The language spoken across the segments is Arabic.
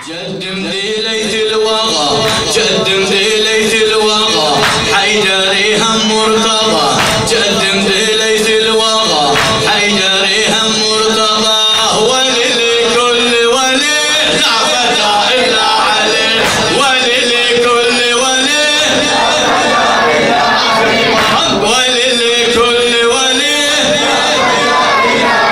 جدم ذي ليث الوغى جدم ذي ليث الوغى حيدري هم مرتضى جدم ذي ليث الوغى حيدري هم مرتضى وللكل ولي لا فتى إلا عليه وللكل ولي وللكل ولي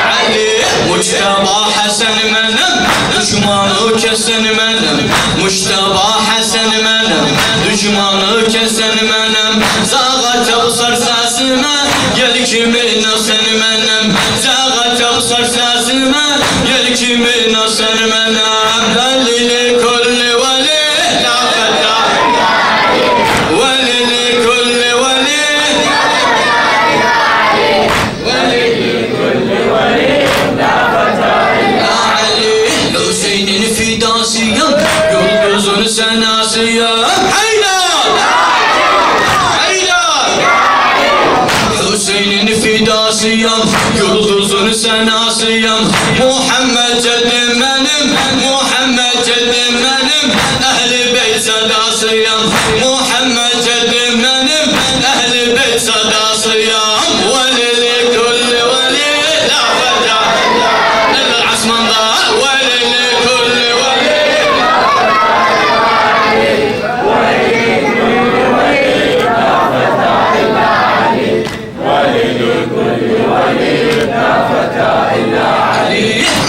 عليه مجتبى حسن منم دشمانو كسن منم مجتبى حسن منم دشمانو كسن منم زاغت ابصر ساسمه يلك من نصن منم زاغت ابصر ساسمه يلك من نصن منم وللكل ولي لا فتى وللكل ولي وللكل ولي لا فتى لا علي حسين في داسيا يلغز سناسيا حسين في داسيا يلغز سناسيا محمد جد منم محمد جد منم أهل بيت سداسيا محمد جد منم أهل بيت سداسيا وللكل ولي لا فتى إلا العصمان ضاع وللكل ولي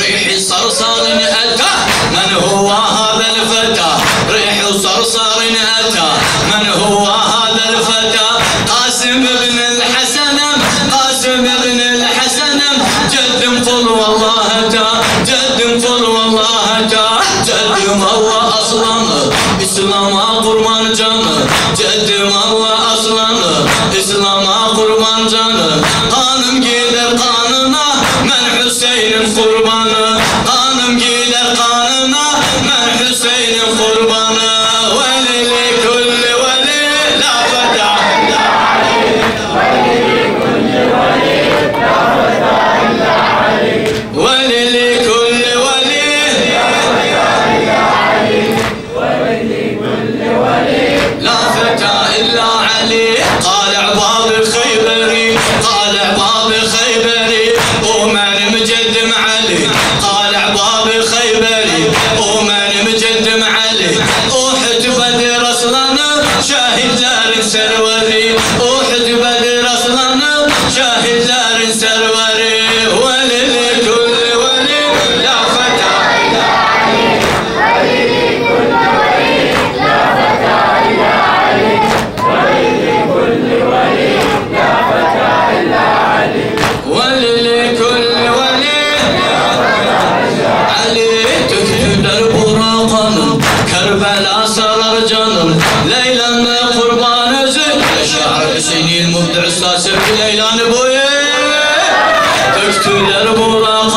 ريح صرصر أتى من هو هذا الفتى ريح صرصر أتى من هو هذا الفتى قاسم بن الحسن قاسم بن الحسن جد قل والله أتى جد قل والله أتى جد مرة أصلا إسلام قربان جنة جد مرة أصلا إسلام قربان جنة قانم جيدر قاننا من حسين قربانا قانم جيدر قاننا من حسين قربانا وللكل ولي لا فتى إلا علي وللكل ولي لا فتى إلا علي وللكل ولي لا فتى إلا علي وللكل ولي لا فتى إلا علي قال عباد الخيبري قال عباد الخيبري ومن مجدم علي قال عباد الخيبري ومن مجدم علي أحد بدر أصلاً شاهد دار سروري أحد بدر أصلاً شاهد دار سروري وللكل ولي لا فتى إلا علي وللكل ولي لا فتى إلا علي وللكل ولي لا فتى إلا علي وللكل ولي علي تكتب البراق كربلاء سرر جنم ليلا قربان زين شعر سنين مبدع ساسب ليلان بوي تكتب البراق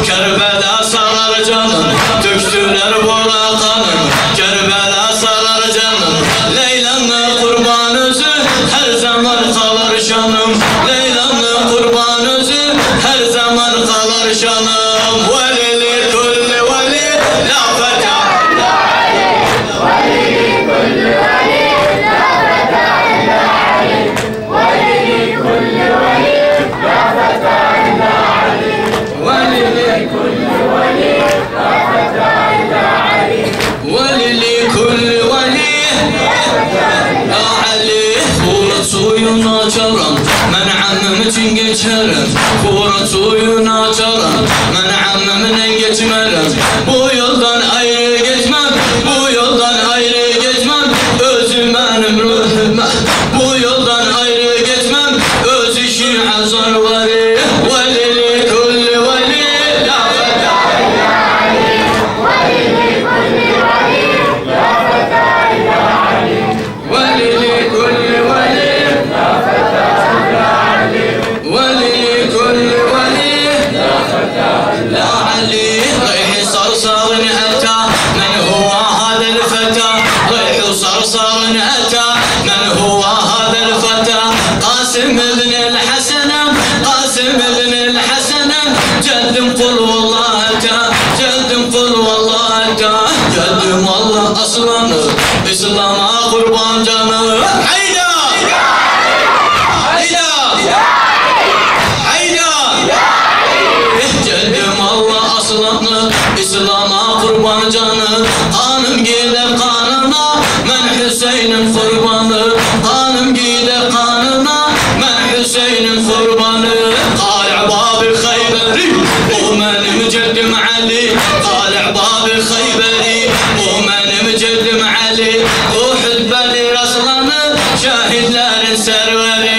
كربلاء سرر جنم تكتب البراق كربلاء سرر جنم ليلا قربان زين her zaman kalır şanım Leyla kurban özü her zaman kalır şanım Velili kulli veli la feta Allah aslanı, İslam'a kurban canı. Hayda! Hayda! Hayda! Ceddim Allah aslanı, İslam'a kurban canı. Kanım gider kanına, ben Hüseyin'in kurbanı. Kanım gider kanına, ben Hüseyin'in kurbanı. Tal'a Babil Hayberi, o benim ceddim Ali. Tal'a Babil Hayberi, o benim ceddim Ali. Uhud Bedir aslanı, şehitlerin serveri.